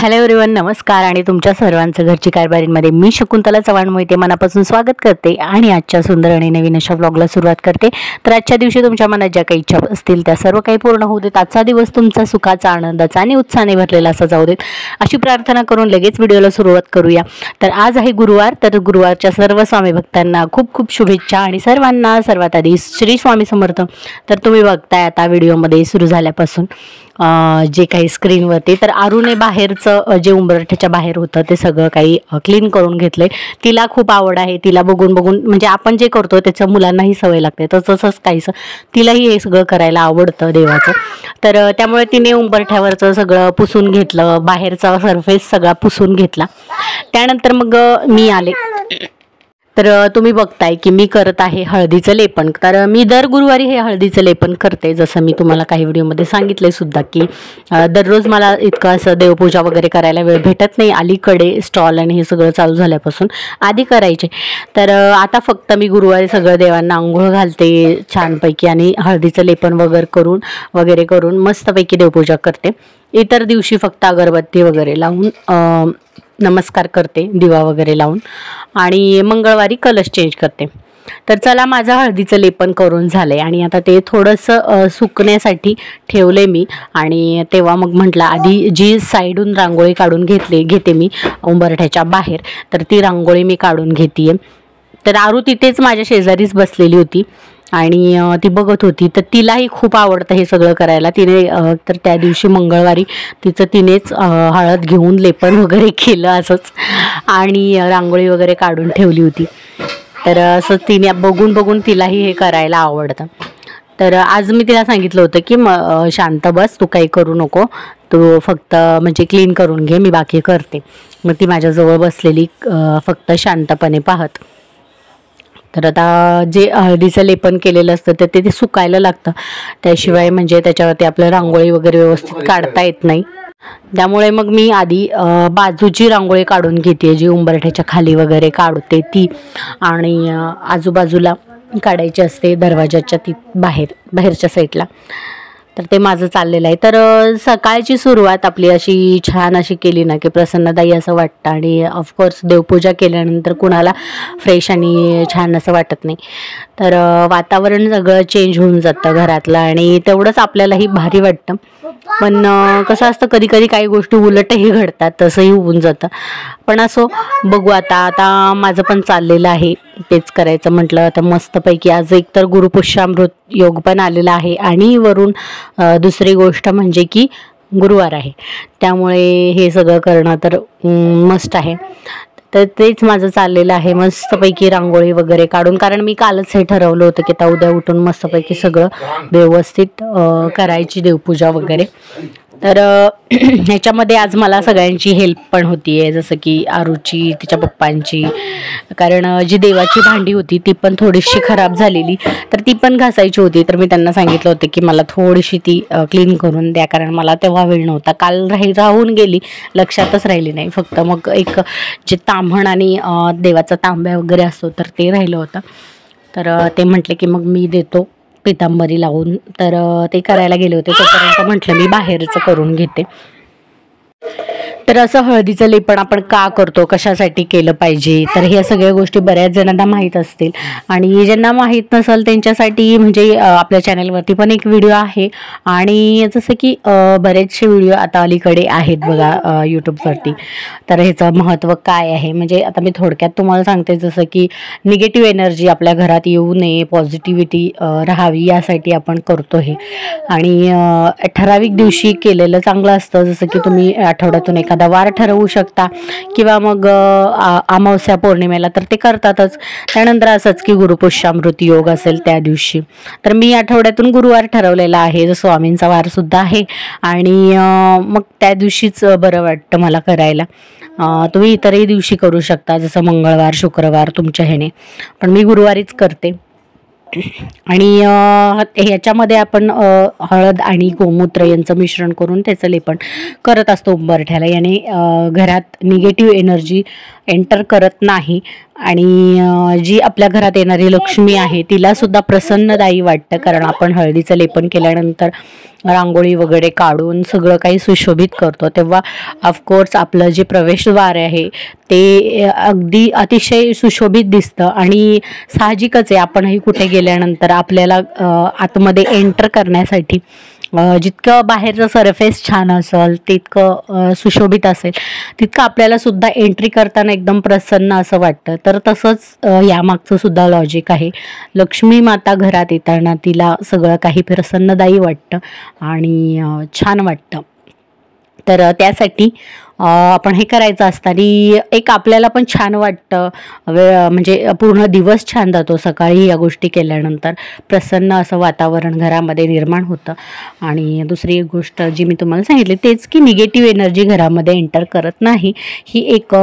Hello everyone, नमस्कार आणि तुमच्या सर्वांचं घरची कारभारीमध्ये मी शकुंतला चव्हाण मोहिते मनापासून स्वागत करते आणि आजच्या सुंदर आणि नवीन अशा व्लॉगला सुरुवात करते। तर आजच्या दिवशी तुमच्या मनात ज्या काही इच्छा असतील त्या सर्व काही पूर्ण होऊ देत। आजचा दिवस तुमचा सुखाचा, आनंदाचा आणि उत्साहाने भरलेला असा जाऊ देत अशी प्रार्थना करून लगेच व्हिडिओला सुरुवात करूया। तर आज आहे गुरुवार, तर गुरुवारच्या सर्व स्वामी भक्तांना खूप खूप शुभेच्छा आणि सर्वांना सर्वात आधी श्री स्वामी समर्थ। तर तुम्ही बघताय आता व्हिडिओमध्ये सुरू झाल्यापासून जे काही स्क्रीनवरती, तर आरूने बाहेरचं जे उंबरठ्याच्या बाहेर होतं ते सगळं काही क्लीन करून घेतलंय। तिला खूप आवड आहे, तिला बघून बघून म्हणजे आपण जे करतो त्याचं मुलांनाही सवय लागते, तसंच काहीसं तिलाही हे सगळं करायला आवडतं देवाचं। तर त्यामुळे तिने उंबरठ्यावरचं सगळं पुसून घेतलं, बाहेरचा सरफेस सगळा पुसून घेतला। त्यानंतर मग मी आले। तर तुम्ही बघताय की मी करत आहे हळदीचं लेपन। तर मी दर गुरुवारी हे हळदीचं लेपन करते, जसं मी तुम्हाला काही व्हिडिओमध्ये सांगितले सुद्धा की दररोज मला इतकं असं देवपूजा वगैरे करायला वेळ भेटत नाही। अलीकडे स्टॉल आणि हे सगळं चालू झाल्यापासून आधी करायचे, तर आता फक्त मी गुरुवारी सगळं देवांना अंघोळ घालते छानपैकी आणि हळदीचं लेपन वगैरे करून मस्तपैकी देवपूजा करते। इतर दिवशी फक्त अगरबत्ती वगैरे लावून नमस्कार करते, दिवा वगैरे लावून, आणि मंगळवारी कलश चेंज करते। तर चला, माझं हळदीचं लेपन करून झालंय आणि आता ते थोडंसं सुकण्यासाठी ठेवले मी। आणि तेव्हा मग म्हटलं आधी जी साईडून रांगोळी काढून घेते मी उंबरठ्याच्या बाहेर, तर ती रांगोळी मी काढून घेते। तर आरू तिथेच माझ्या शेजारीच बसलेली होती आणि ती बघत होती, तर तिलाही खूप आवडतं हे सगळं करायला। तिने तर त्या दिवशी मंगळवारी तिनेच हळद घेऊन लेपन वगैरे केलं असंच, आणि रांगोळी वगैरे काढून ठेवली होती। तर असं तिने बघून तिलाही हे करायला आवडतं। तर आज मी तिला सांगितलं होतं की शांत बस, तू काही करू नको, तू फक्त म्हणजे क्लीन करून घे, मी बाकी करते। मग ती माझ्याजवळ बसलेली फक्त शांतपणे पाहत। तर आता जे हळदीचं लेपन केलेलं असतं तर ते सुकायला लागतं, त्याशिवाय म्हणजे त्याच्यावरती आपलं रांगोळी वगैरे व्यवस्थित काढता येत नाही। त्यामुळे मग मी आधी बाजूची रांगोळी काढून घेते, जी उंबरठ्याच्या खाली वगैरे काढते ती, आणि आजूबाजूला काढायची असते दरवाजाच्या बाहेरच्या साईडला। तर ते माझं चाललेलं आहे। तर सकाळची सुरुवात आपली अशी छान अशी केली ना की प्रसन्नदायी असं वाटतं, आणि ऑफकोर्स देवपूजा केल्यानंतर कुणाला फ्रेश आणि छान असं वाटत नाही। तर वातावरण सगळं चेंज होऊन जातं घरातलं, आणि तेवढंच आपल्यालाही भारी वाटतं। पण कसं असतं, कधी कधी काही गोष्टी उलटही घडतात, तसंही होऊन जातं। पण असो, बघू आता माझं पण चाललेलं आहे तेच करायचं म्हटलं तर मस्तपैकी। आज एकतर गुरुपुष्यामृत योग पण आलेला आहे, आणि वरून दुसरी गोष्ट म्हणजे की गुरुवार आहे, त्यामुळे हे सगळं करणं तर मस्ट आहे। तर तेच माझं चाललेलं आहे, मस्तपैकी रांगोळी वगैरे काढून, कारण मी कालच हे ठरवलं होतं की आता उद्या उठून मस्तपैकी सगळं व्यवस्थित करायची देवपूजा वगैरे। तर ह्याच्यामध्ये आज मला सगळ्यांची हेल्प पण होती आहे, जसं की आरूची, तिच्या पप्पांची, कारण जी देवाची भांडी होती ती पण थोडीशी खराब झालेली, तर ती पण घासायची होती। तर मी त्यांना सांगितलं होतं की मला थोडीशी ती क्लीन करून द्या, कारण मला तेव्हा वेळ नव्हता, काल राहून गेली, लक्षातच राहिली नाही। फक्त मग एक जे ताम्हण आणि देवाचा तांब्या वगैरे असतो तर ते राहिलं होतं। तर ते म्हटले की मग मी देतो पितांबरी लावून, तर ते करायला गेले होते, तोपर्यंत म्हटलं मी बाहेरचं करून घेते। तर असं हळदीचं लेपन आपण का करतो, कशासाठी केलं पाहिजे, तर ह्या सगळ्या गोष्टी बऱ्याच जणांना माहीत असतील, आणि ज्यांना माहीत नसेल त्यांच्यासाठी म्हणजे आपल्या चॅनलवरती पण एक व्हिडिओ आहे, आणि जसं की बरेचसे व्हिडिओ आता अलीकडे आहेत बघा यूट्यूबवरती। तर ह्याचं महत्त्व काय आहे, म्हणजे आता मी थोडक्यात तुम्हाला सांगते, जसं की निगेटिव्ह एनर्जी आपल्या घरात येऊ नये, पॉझिटिव्हिटी राहावी, यासाठी आपण करतो हे। आणि ठराविक दिवशी केलेलं चांगलं असतं, जसं की तुम्ही आठवड्यातून एखादा वार ठरवू शकता, किंवा मग अमावस्या पौर्णिमेला तर ते करतातच। त्यानंतर असंच की गुरुपुष्यामृत योग असेल त्या दिवशी, तर मी आठवड्यातून गुरुवार ठरवलेला आहे, जो स्वामींचा वार सुद्धा आहे, आणि मग त्या दिवशीच बरं वाटतं मला करायला। तुम्ही इतरही दिवशी करू शकता, जसं मंगळवार, शुक्रवार तुमच्या ह्याने, पण मी गुरुवारीच करते। आणि ह्याच्यामध्ये आपण हळद आणि गोमूत्र यांचं मिश्रण करून त्याचं लेपन करत असतो उंबरठ्याला। याने घरात निगेटिव्ह एनर्जी एंटर करत नाही, आणि जी आपल्या घरात येणारी लक्ष्मी आहे तिला सुद्धा प्रसन्नदायी वाटतं, कारण आपण हळदीचं लेपन केल्यानंतर रांगोळी वगैरे काढून सगळं काही सुशोभित करतो, तेव्हा ऑफकोर्स आपलं जे प्रवेशद्वार आहे ते अगदी अतिशय सुशोभित दिसतं. आणि साहजिकच आहे, आपणही कुठे गेल्यानंतर आपल्याला आतमध्ये एंटर करण्यासाठी जितकं बाहेरचं सरफेस छान असेल, तितकं सुशोभित असेल, तितकं आपल्याला सुद्धा एंट्री करताना एकदम प्रसन्न असं वाटतं. तर तसंच यामागचं सुद्धा लॉजिक आहे. लक्ष्मी माता घरात येताना तिला सगळं काही प्रसन्नदायी वाटतं आणि छान वाटतं. तर त्यासाठी आपण हे करायचं असतं आणि एक आपल्याला पण छान वाटतं, म्हणजे पूर्ण दिवस छान जातो. सकाळी या गोष्टी केल्यानंतर प्रसन्न असं वातावरण घरामध्ये निर्माण होतं. आणि दुसरी एक गोष्ट जी मी तुम्हाला सांगितली तेच की निगेटिव्ह एनर्जी घरामध्ये एंटर करत नाही. ही एक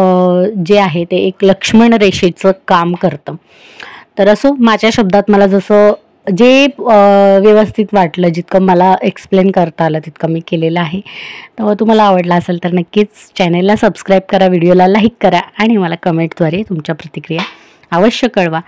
जे आहे ते एक लक्ष्मण रेषेचं काम करतं. तर असो, माझ्या शब्दात मला जसं जे व्यवस्थित वाटलं, जितकं मला एक्सप्लेन करता आलं तितकं मी केलेलं आहे. तर तुम्हाला आवडला असेल तर नक्कीच चॅनेलला सबस्क्राईब करा, व्हिडिओला लाईक करा आणि मला कमेंटद्वारे तुमच्या प्रतिक्रिया अवश्य कळवा.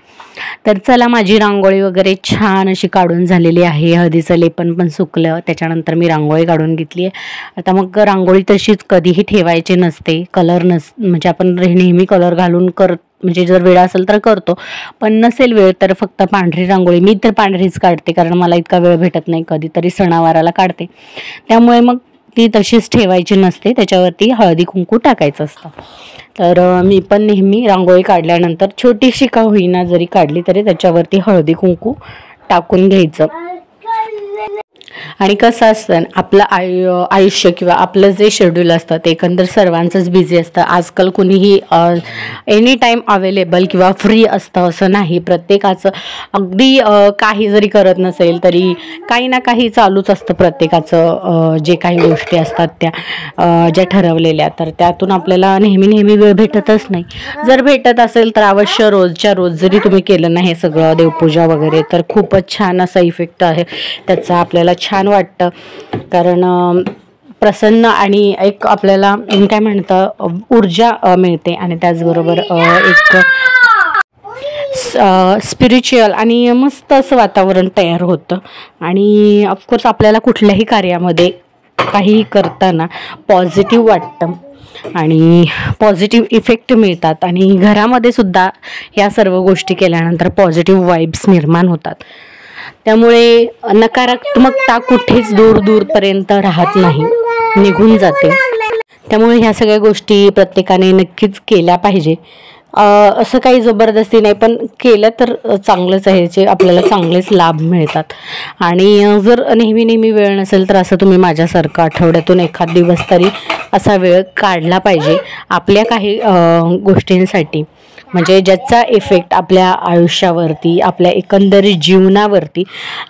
तर चला, माझी रांगोळी वगैरे छान अशी काढून झालेली आहे. हळदीचं लेपन पण सुकलं, त्याच्यानंतर मी रांगोळी काढून घेतली आहे. आता मग रांगोळी तशीच कधीही ठेवायची नसते. कलर म्हणजे आपण नेहमी कलर घालून म्हणजे जर वेळ असेल तर करतो, पण नसेल वेळ तर फक्त पांढरी रांगोळी, मी तर पांढरीच काढते कारण मला इतका वेळ भेटत नाही. कधीतरी सणावाराला काढते, त्यामुळे मग ती तशीच ठेवायची नसते, त्याच्यावरती हळदी कुंकू टाकायचं असतं. तर मी पण नेहमी रांगोळी काढल्यानंतर छोटीशी का होईना जरी काढली तरी त्याच्यावरती हळदी कुंकू टाकून घ्यायचं. आणि कसं असतं, आपलं आयुष्य किंवा आपलं जे शेड्यूल असतं ते एकंदर सर्वांचंच बिझी असतं. आजकाल कुणीही एनी टाईम अवेलेबल किंवा फ्री असतं असं नाही. प्रत्येकाचं अगदी काही जरी करत नसेल तरी काही ना काही चालूच असतं प्रत्येकाचं. जे काही गोष्टी असतात त्या ज्या ठरवलेल्या, तर त्यातून आपल्याला नेहमी वेळ भेटतच नाही. जर भेटत असेल तर अवश्य रोजच्या रोज जरी तुम्ही केलं नाही सगळं देवपूजा वगैरे, तर खूपच छान असा इफेक्ट आहे त्याचा. आपल्याला छान वाटतं कारण प्रसन्न आणि एक आपल्याला काय म्हणतं ऊर्जा मिळते. आणि त्याचबरोबर एक स्पिरिच्युअल आणि मस्त असं वातावरण तयार होतं. आणि ऑफकोर्स आपल्याला कुठल्याही कार्यामध्ये काही करताना पॉझिटिव्ह वाटतं आणि पॉझिटिव्ह इफेक्ट मिळतात. आणि घरामध्ये सुद्धा या सर्व गोष्टी केल्यानंतर पॉझिटिव्ह वाईब्स निर्माण होतात. त्यामुळे नकारात्मकता कुठेच दूरपर्यंत राहत नाही, निघून जाते. त्यामुळे ह्या सगळ्या गोष्टी प्रत्येकाने नक्कीच केल्या पाहिजे. असं काही जबरदस्ती नाही, पण केलं तर चांगलंच आहे, जे आपल्याला चांगलेच लाभ मिळतात. आणि जर नेहमी वेळ नसेल तर असं तुम्ही माझ्यासारखं आठवड्यातून एखाद दिवस तरी असा वेळ काढला पाहिजे आपल्या काही गोष्टींसाठी, म्हणजे ज्याचा इफेक्ट आपल्या आयुष्यावरती, आपल्या एकंदरीत जीवनावरती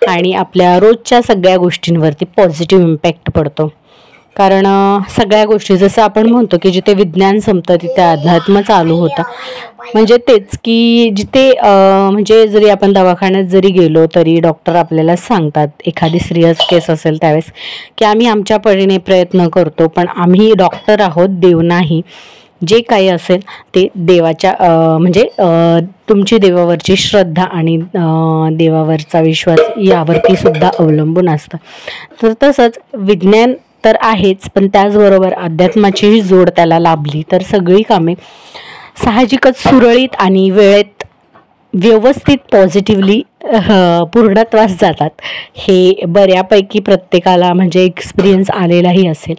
आणि आपल्या रोजच्या सगळ्या गोष्टींवरती पॉझिटिव्ह इम्पॅक्ट पडतो. कारण सगळ्या गोष्टी, जसं आपण म्हणतो की जिथे विज्ञान संपतं तिथे अध्यात्म चालू होतं. म्हणजे तेच की जिथे म्हणजे जरी आपण दवाखान्यात जरी गेलो तरी डॉक्टर आपल्याला सांगतात, एखादी सिरियस केस असेल त्यावेळेस, की आम्ही आमच्या परीने प्रयत्न करतो, पण आम्ही डॉक्टर आहोत, देव नाही. जे काही असेल ते देवाच्या म्हणजे तुमची देवावरची श्रद्धा आणि देवावरचा विश्वास यावरती सुद्धा अवलंबून असतं. तर तसंच विज्ञान तर आहेच, पण त्याचबरोबर अध्यात्माचीही जोड त्याला लाभली तर सगळी कामे साहजिकच सुरळीत आणि वेळेत व्यवस्थित पॉझिटिव्हली पूर्णत्वास जातात. हे बऱ्यापैकी प्रत्येकाला म्हणजे एक्सपिरियन्स आलेलाही असेल.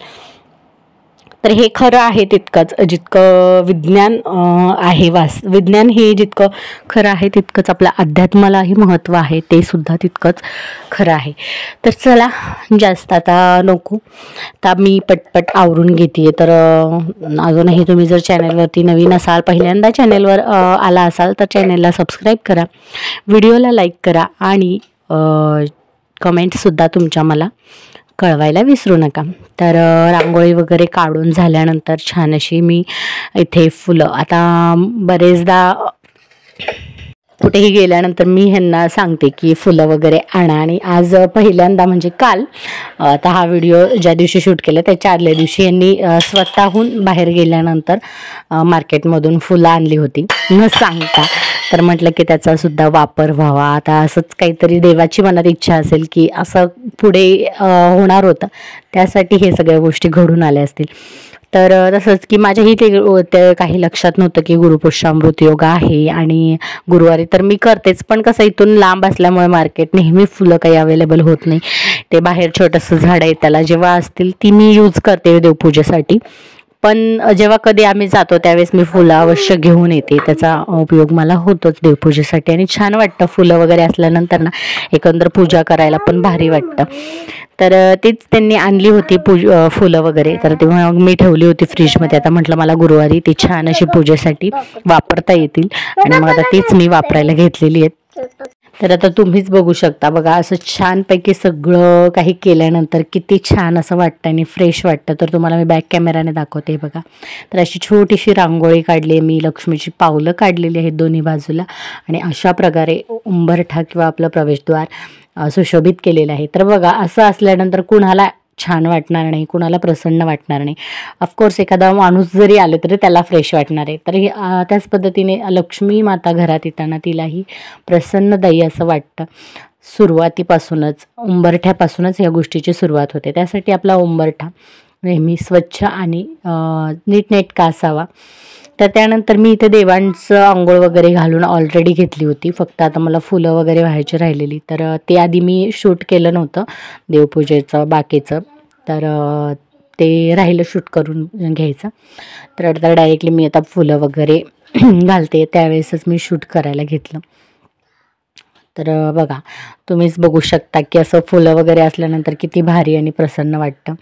तर हे खरं आहे तितकंच जितकं विज्ञान आहे. विज्ञान हे जितकं खरं आहे तितकंच आपल्या अध्यात्मालाही महत्त्व आहे, ते सुद्धा तितकंच खरं आहे. तर चला, जास्त आता नको, आता मी पटपट आवरून घेते. तर अजूनही तुम्ही जर चॅनलवरती नवीन असाल, पहिल्यांदा चॅनलवर आला असाल तर चॅनलला सबस्क्राईब करा, व्हिडिओला लाईक करा आणि कमेंटसुद्धा तुमच्या मला कळवायला विसरू नका. तर रांगोळी वगैरे काढून झाल्यानंतर छान अशी मी इथे फुलं, आता बरेचदा कुठेही गेल्यानंतर मी ह्यांना सांगते की फुलं वगैरे आणा. आणि आज पहिल्यांदा म्हणजे काल, आता हा व्हिडिओ ज्या दिवशी शूट केला त्याच्या आदल्या दिवशी यांनी स्वतःहून बाहेर गेल्यानंतर मार्केटमधून फुलं आणली होती न सांगता. तर म्हटलं की त्याचा सुद्धा वापर व्हावा. आता असंच काहीतरी देवाची मनात इच्छा असेल की असं पुढे होणार होतं, त्यासाठी हे सगळ्या गोष्टी घडून आल्या असतील. तर तसंच की माझ्याही ते काही लक्षात नव्हतं की गुरुपुष्यामृत योग आहे आणि गुरुवारी तर मी करतेच, पण कसं इथून लांब असल्यामुळे मार्केट नेहमी फुलं काही अवेलेबल होत नाही. ते बाहेर छोटंसं झाड आहे, त्याला जेव्हा असतील ती मी यूज करते देवपूजेसाठी. पण जेव्हा कधी आम्ही जातो त्यावेळेस मी फुलं अवश्य घेऊन येते, त्याचा उपयोग मला होतोच देवपूजेसाठी. आणि छान वाटतं फुलं वगैरे असल्यानंतर ना, एकंदर पूजा करायला पण भारी वाटतं. तर तीच त्यांनी आणली होती फुलं वगैरे, तर तेव्हा मी ठेवली होती फ्रीजमध्ये. आता म्हटलं मला गुरुवारी ती छान अशी पूजेसाठी वापरता येतील, आणि मग आता तीच मी वापरायला घेतलेली आहेत. तर आता तुम्हीच बघू शकता बघा, असं छानपैकी सगळं काही केल्यानंतर किती छान असं वाटतं आणि फ्रेश वाटतं. तर तुम्हाला मी बॅक कॅमेराने दाखवते बघा. तर अशी छोटीशी रांगोळी काढली आहे मी, लक्ष्मीची पावलं काढलेली आहेत दोन्ही बाजूला, आणि अशा प्रकारे उंबरठा किंवा आपलं प्रवेशद्वार सुशोभित केलेलं आहे. तर बघा, असं असल्यानंतर कुणाला छान वाटणार नाही, कुणाला प्रसन्न वाटणार नाही. ऑफकोर्स एखादा माणूस जरी आले तरी त्याला फ्रेश वाटणार आहे. तर त्याच पद्धतीने लक्ष्मी माता घरात येताना तिलाही प्रसन्नदायी असं वाटतं. सुरुवातीपासूनच उंबरठ्यापासूनच या गोष्टीची सुरुवात होते. त्यासाठी आपला उंबरठा नेहमी स्वच्छ आणि नीटनेटका असावा. तर त्यानंतर मी इथे देवांचं आंघोळ वगैरे घालून ऑलरेडी घेतली होती. फक्त आता मला फुलं वगैरे व्हायची राहिलेली, तर ते आधी मी शूट केलं नव्हतं देवपूजेचं बाकीचं, तर ते राहिलं शूट करून घ्यायचं. तर आता डायरेक्टली मी आता फुलं वगैरे घालते, त्यावेळेसच मी शूट करायला घेतलं. तर बघा, तुम्हीच बघू शकता की असं फुलं वगैरे असल्यानंतर किती भारी आणि प्रसन्न वाटतं.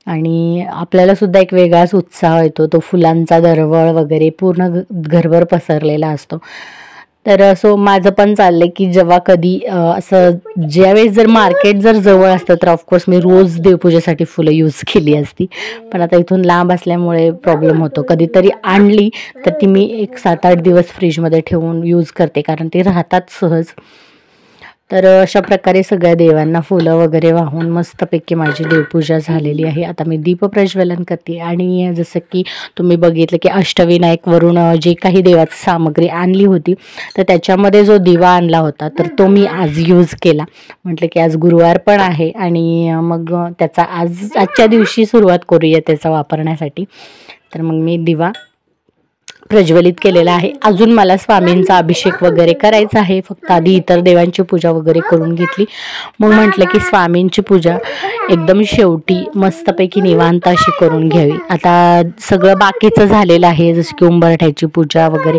आणि आपल्याला सुद्धा एक वेगळाच उत्साह येतो. तो फुलांचा दरवळ वगैरे पूर्ण घरभर पसरलेला असतो. तर असं माझं पण चाललंय की जेव्हा कधी असं ज्यावेळेस जर मार्केट जर जवळ असतं तर ऑफकोर्स मी रोज देवपूजेसाठी फुलं यूज केली असती, पण आता इथून लांब असल्यामुळे प्रॉब्लेम होतो. कधीतरी आणली तर ती मी एक 7-8 दिवस फ्रीजमध्ये ठेवून यूज करते, कारण ते राहतात सहज. तर अशा प्रकारे सगळ्या देवांना फुलं वगैरे वाहून मस्तपैकी माझी देवपूजा झालेली आहे. आता मी दीपप्रज्वलन करते. आणि जसं की तुम्ही बघितलं की अष्टविनायकवरून जे काही देवाची सामग्री आणली होती, तर त्याच्यामध्ये जो दिवा आणला होता तर तो मी आज यूज केला. म्हटलं की आज गुरुवार पण आहे आणि मग त्याचा आजच्या दिवशी सुरुवात करूया त्याचा वापरण्यासाठी. तर मग मी दिवा प्रज्वलित केलेला आहे. अजून मला स्वामींचा अभिषेक वगैरे करायचा आहे. फक्त आधी इतर देवांची पूजा वगैरे करून घेतली, मग म्हटलं की स्वामींची पूजा एकदम शेवटी मस्तपैकी निवांत अशी करून घ्यावी. आता सगळं बाकीचं झालेलं आहे, जसं की उंबरठ्याची पूजा वगैरे,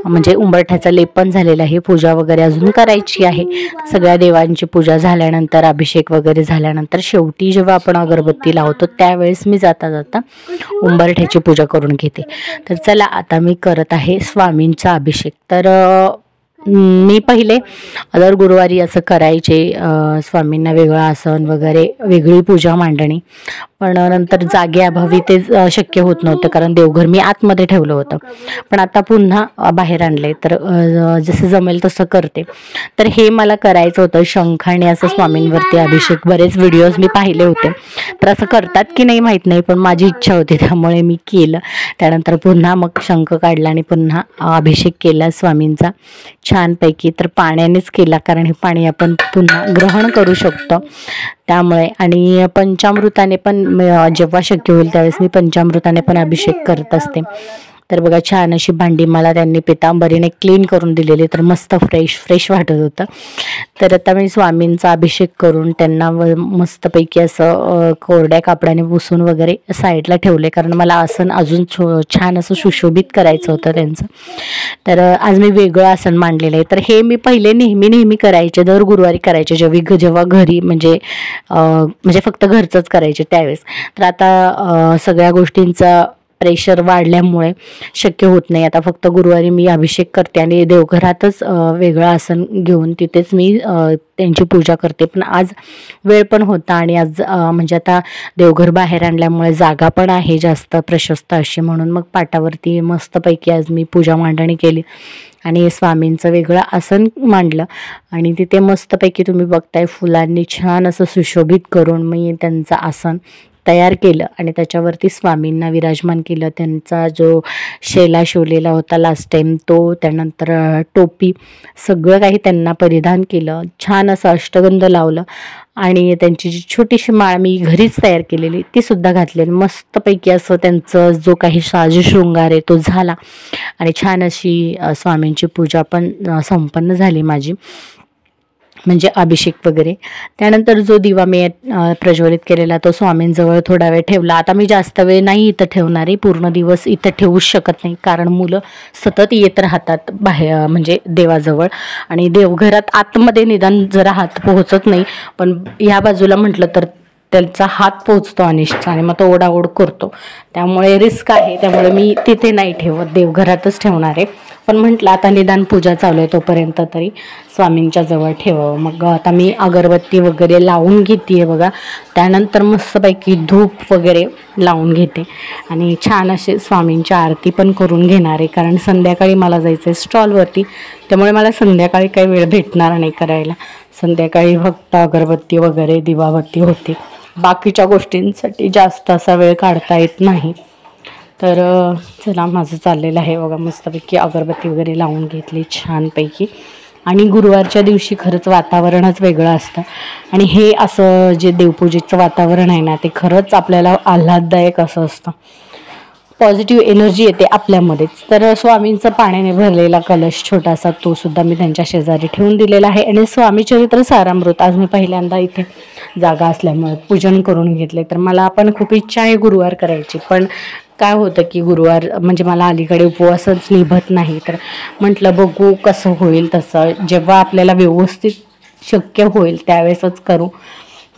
म्हणजे उंबरठ्याचा लेप पण झालेला आहे, पूजा वगैरे अजून करायची आहे. सगळ्या देवांची पूजा झाल्यानंतर, अभिषेक वगैरे झाल्यानंतर शेवटी जेव्हा आपण अगरबत्ती लावतो त्यावेळेस मी जाता जाता उंबरठ्याची पूजा करून घेते. तर चला, आता मी करत आहे स्वामींचा अभिषेक. तर मी पहिले दर गुरुवारी असं करायचे, स्वामींना वेगळं आसन वगैरे, वेगळी पूजा मांडणी, पण नंतर जागेअभावी ते शक्य होत नव्हतं, कारण देवघर मी आतमध्ये ठेवलं होतं. पण आता पुन्हा बाहेर आणले, तर जसं जमेल तसं करते. तर हे मला करायचं होतं, शंखाने असं स्वामींवरती अभिषेक. बरेच व्हिडिओज मी पाहिले होते, तर असं करतात की नाही माहीत नाही, पण माझी इच्छा होती त्यामुळे मी केलं. त्यानंतर पुन्हा मग शंख काढला आणि पुन्हा अभिषेक केला स्वामींचा छानपैकी. तर पाण्यानेच केला, कारण हे पाणी आपण पुन्हा ग्रहण करू शकतो त्यामुळे. आणि पंचामृताने पण जेव्हा शक्य होईल त्यावेळेस मी पंचामृताने पण अभिषेक करत असते. तर बघा, छान अशी भांडी मला त्यांनी पितांबरीने क्लीन करून दिलेली, तर मस्त फ्रेश वाटत होतं. तर आता मी स्वामींचा अभिषेक करून त्यांना मस्तपैकी असं कोरड्या कापडाने पुसून वगैरे साईडला ठेवले, कारण मला आसन अजून छान असं सुशोभित करायचं होतं त्यांचं. तर आज मी वेगळं आसन मांडलेलं आहे. तर हे मी पहिले नेहमी करायचे, दर गुरुवारी करायचे जेव्हा घरी म्हणजे फक्त घरचंच करायचे त्यावेळेस. तर आता सगळ्या गोष्टींचा प्रेशर वाढल्यामुळे शक्य होत नाही. आता फक्त गुरुवारी मी अभिषेक करते आणि देवघरातच वेगळं आसन घेऊन तिथेच मी त्यांची पूजा करते. पण आज वेळ पण होता आणि आज म्हणजे आता देवघर बाहेर आणल्यामुळे जागा पण आहे जास्त प्रशस्त अशी, म्हणून मग पाटावरती मस्तपैकी आज मी पूजा मांडणी केली आणि स्वामींचं वेगळं आसन मांडलं. आणि तिथे मस्तपैकी तुम्ही बघताय फुलांनी छान असं सुशोभित करून मी त्यांचं आसन तयार केलं आणि त्याच्यावरती स्वामींना विराजमान केलं. त्यांचा जो शेला शिवलेला होता लास्ट टाईम तो, त्यानंतर टोपी, सगळं काही त्यांना परिधान केलं. छान असं अष्टगंध लावलं आणि त्यांची जी छोटीशी माळ मी घरीच तयार केलेली ती सुद्धा घातलेली. मस्तपैकी असं त्यांचं जो काही साज शृंगार आहे तो झाला आणि छान अशी स्वामींची पूजा पण संपन्न झाली माझी, म्हणजे अभिषेक वगैरे. त्यानंतर जो दिवा मी प्रज्वलित केलेला तो स्वामींजवळ थोडा वेळ ठेवला. आता मी जास्त वेळ नाही इथं ठेवणार आहे, पूर्ण दिवस इथं ठेवूच शकत नाही, कारण मुलं सतत येत राहतात बाहेर म्हणजे देवाजवळ, आणि देवघरात आतमध्ये निदान जरा हात पोहोचत नाही, पण ह्या बाजूला म्हटलं तर त्यांचा हात पोचतो अनिशचा आणि मग तो ओढाओढ करतो, त्यामुळे रिस्क आहे. त्यामुळे मी तिथे नाही ठेवत, देवघरातच ठेवणार आहे. पण म्हटलं आता निदान पूजा चालू आहे तोपर्यंत तरी स्वामींच्या जवळ ठेवावं. मग आता मी अगरबत्ती वगैरे लावून घेते बघा. त्यानंतर मस्तपैकी धूप वगैरे लावून घेते आणि छान असे स्वामींची आरती पण करून घेणार आहे, कारण संध्याकाळी मला जायचं आहे स्टॉलवरती, त्यामुळे मला संध्याकाळी काही वेळ भेटणार नाही करायला. संध्याकाळी फक्त अगरबत्ती वगैरे दिवाबत्ती होते, बाकीच्या गोष्टींसाठी जास्त असा वेळ काढता येत नाही. तर चला माझं चाललेलं आहे बघा, मस्तपैकी अगरबत्ती वगैरे लावून घेतली छानपैकी. आणि गुरुवारच्या दिवशी खरंच वातावरणच वेगळं असतं, आणि हे असं जे देवपूजेचं वातावरण आहे ना ते खरंच आपल्याला आल्हाददायक असं असतं, पॉझिटिव्ह एनर्जी येते आपल्यामध्येच. तर स्वामींचा पाण्याने भरलेला कलश छोटासा तो सुद्धा मी त्यांच्या शेजारी ठेवून दिलेला आहे. आणि स्वामी चरित्र सारामृत आज मी पहिल्यांदा इथे जागा असल्यामुळे पूजन करून घेतले. तर मला पण खूप इच्छा आहे गुरुवार करायची, पण काय होतं की गुरुवार म्हणजे मला अलीकडे उपवासच निभत नाही. तर म्हटलं बघू कसं होईल तसं, जेव्हा आपल्याला व्यवस्थित शक्य होईल त्यावेळेसच करू,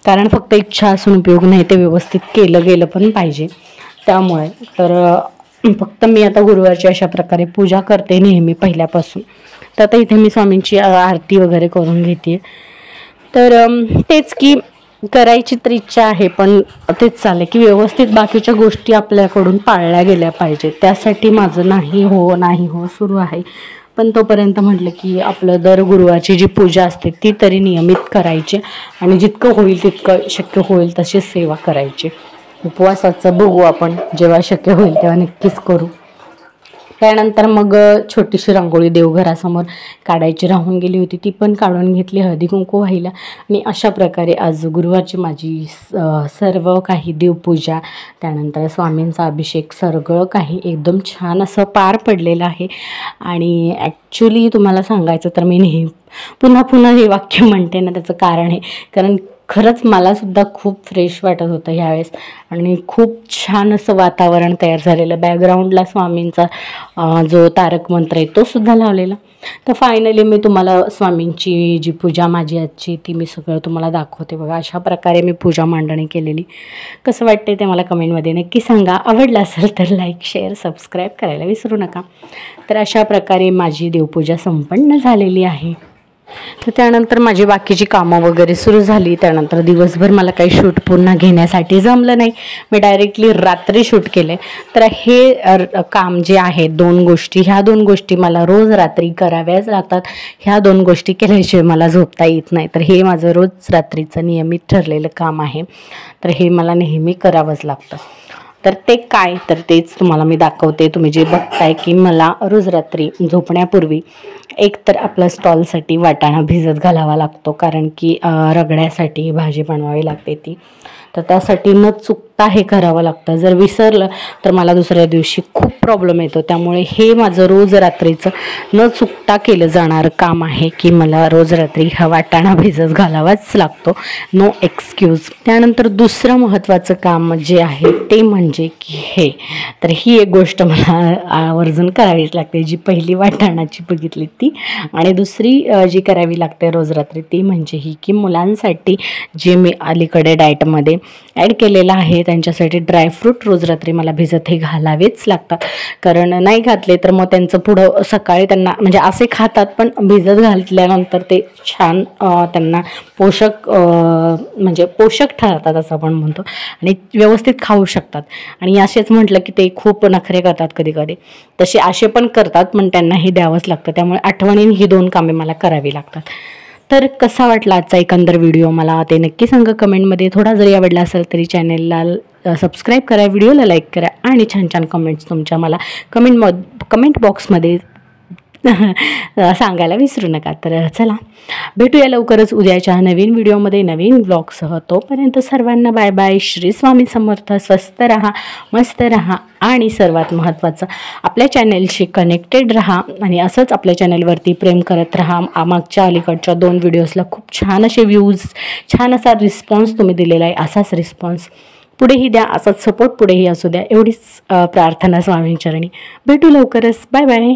कारण फक्त इच्छा असून उपयोग नाही, ते व्यवस्थित केलं गेलं पण पाहिजे. त्यामुळे तर फक्त मी आता गुरुवारची अशा प्रकारे पूजा करते नेहमी पहिल्यापासून. तर आता इथे मी स्वामींची आरती वगैरे करून घेते. तर तेच की करायची तर इच्छा आहे, पण तेच चालेल की व्यवस्थित बाकीच्या गोष्टी आपल्याकडून पाळल्या गेल्या पाहिजेत. त्यासाठी माझं नाही हो सुरू आहे. पण तोपर्यंत म्हटलं की आपलं दर गुरुवारची जी पूजा असते ती तरी नियमित करायची, आणि जितकं होईल तितकं शक्य होईल तशी सेवा करायची. उपवासाचं बघू आपण, जेव्हा शक्य होईल तेव्हा नक्कीच करू. त्यानंतर मग छोटीशी रांगोळी देवघरासमोर काढायची राहून गेली होती, ती पण काढून घेतली हळदी कुंकू व्हायला. आणि अशा प्रकारे आज गुरुवारची माझी सर्व काही देवपूजा, त्यानंतर स्वामींचा अभिषेक सगळं काही एकदम छान असं पार पडलेलं आहे. आणि ॲक्च्युली तुम्हाला सांगायचं तर मी पुन्हा हे वाक्य म्हणते ना, त्याचं कारण आहे कारण खरंच मला सुद्धा खूप फ्रेश वाटत होतं ह्यावेळेस, आणि खूप छान असं वातावरण तयार झालेलं. बॅकग्राऊंडला स्वामींचा जो तारक मंत्र आहे तो सुद्धा लावलेला. तर फायनली मी तुम्हाला स्वामींची जी पूजा माझी आजची ती मी सगळं तुम्हाला दाखवते बघा. अशा प्रकारे मी पूजा मांडणी केलेली. कसं वाटते ते मला कमेंटमध्ये नक्की सांगा. आवडलं असेल तर लाईक शेअर सबस्क्राईब करायला विसरू नका. तर अशा प्रकारे माझी देवपूजा संपन्न झालेली आहे. तर त्यानंतर माझी बाकीची कामं वगैरे सुरू झाली. त्यानंतर दिवसभर मला काही शूट पुन्हा घेण्यासाठी जमलं नाही, मी डायरेक्टली रात्री शूट केले. तर हे काम जे आहे ह्या दोन गोष्टी मला रोज रात्री कराव्याच लागतात. ह्या दोन गोष्टी केल्याशिवाय मला झोपता येत नाही. तर हे माझं रोज रात्रीचं नियमित ठरलेलं काम आहे, तर हे मला नेहमी करावंच लागतं. तर ते काय, तर तेच तुम्हाला मी दाखवते. तुम्ही जे बघताय की मला रोज रात्री झोपण्यापूर्वी एक तर आपल्या स्टॉलसाठी वाटाणा भिजत घालावा लागतो, कारण की रगड्यासाठी भाजी बनवावी लागते ती. तर त्यासाठी न चुकता हे करावं लागतं. जर विसरलं तर मला दुसऱ्या दिवशी खूप प्रॉब्लेम येतो. त्यामुळे हे माझं रोज रात्रीचं न चुकता केलं जाणारं काम आहे की मला रोज रात्री हा वाटाणा भिजत घालावाच लागतो, नो एक्सक्यूज. त्यानंतर दुसरं महत्त्वाचं काम जे आहे ते म्हणजे की हे, तर ही एक गोष्ट मला आवर्जून करावीच लागते. जी पहिली वाटाणाची बघितली ती, आणि दुसरी जी करावी लागते रोज रात्री ती म्हणजे ही की मुलांसाठी जे मी अलीकडे डाएटमध्ये ॲड केलेलं आहे त्यांच्यासाठी ड्रायफ्रूट रोज रात्री मला भिजत हे घालावेच लागतात. कारण नाही घातले तर मग त्यांचं पुढं सकाळी त्यांना म्हणजे असे खातात, पण भिजत घातल्यानंतर ते छान त्यांना पोषक ठरतात असं आपण म्हणतो, आणि व्यवस्थित खाऊ शकतात. आणि असेच म्हटलं की ते खूप नखरे करतात कधी कधी, तसे असे पण करतात, पण त्यांना हे द्यावंच लागतं. त्यामुळे आठवणीने ही दोन कामे मला करावी लागतात. तर कसा वाटला आजचा एकंदर व्हिडिओ मला ते नक्की सांगा कमेंटमध्ये. थोडा जरी आवडला असेल तरी चॅनेलला सबस्क्राईब करा, व्हिडिओला लाईक करा आणि छान छान कमेंट्स तुमच्या मला कमेंट बॉक्समध्ये सांगायला विसरू नका. तर चला भेटूया लवकरच उद्याच्या नवीन व्हिडिओमध्ये नवीन ब्लॉगसह. तोपर्यंत सर्वांना बाय बाय. श्री स्वामी समर्थ. स्वस्त राहा, मस्त राहा आणि सर्वात महत्त्वाचं आपल्या चॅनेलशी कनेक्टेड राहा आणि असंच आपल्या चॅनेलवरती प्रेम करत राहा. मागच्या अलीकडच्या 2 व्हिडिओजला खूप छान असे व्ह्यूज, छान असा रिस्पॉन्स तुम्ही दिलेला आहे. असाच रिस्पॉन्स पुढेही द्या, असाच सपोर्ट पुढेही असू द्या, एवढीच प्रार्थना स्वामींचरणी. भेटू लवकरच. Bye bye.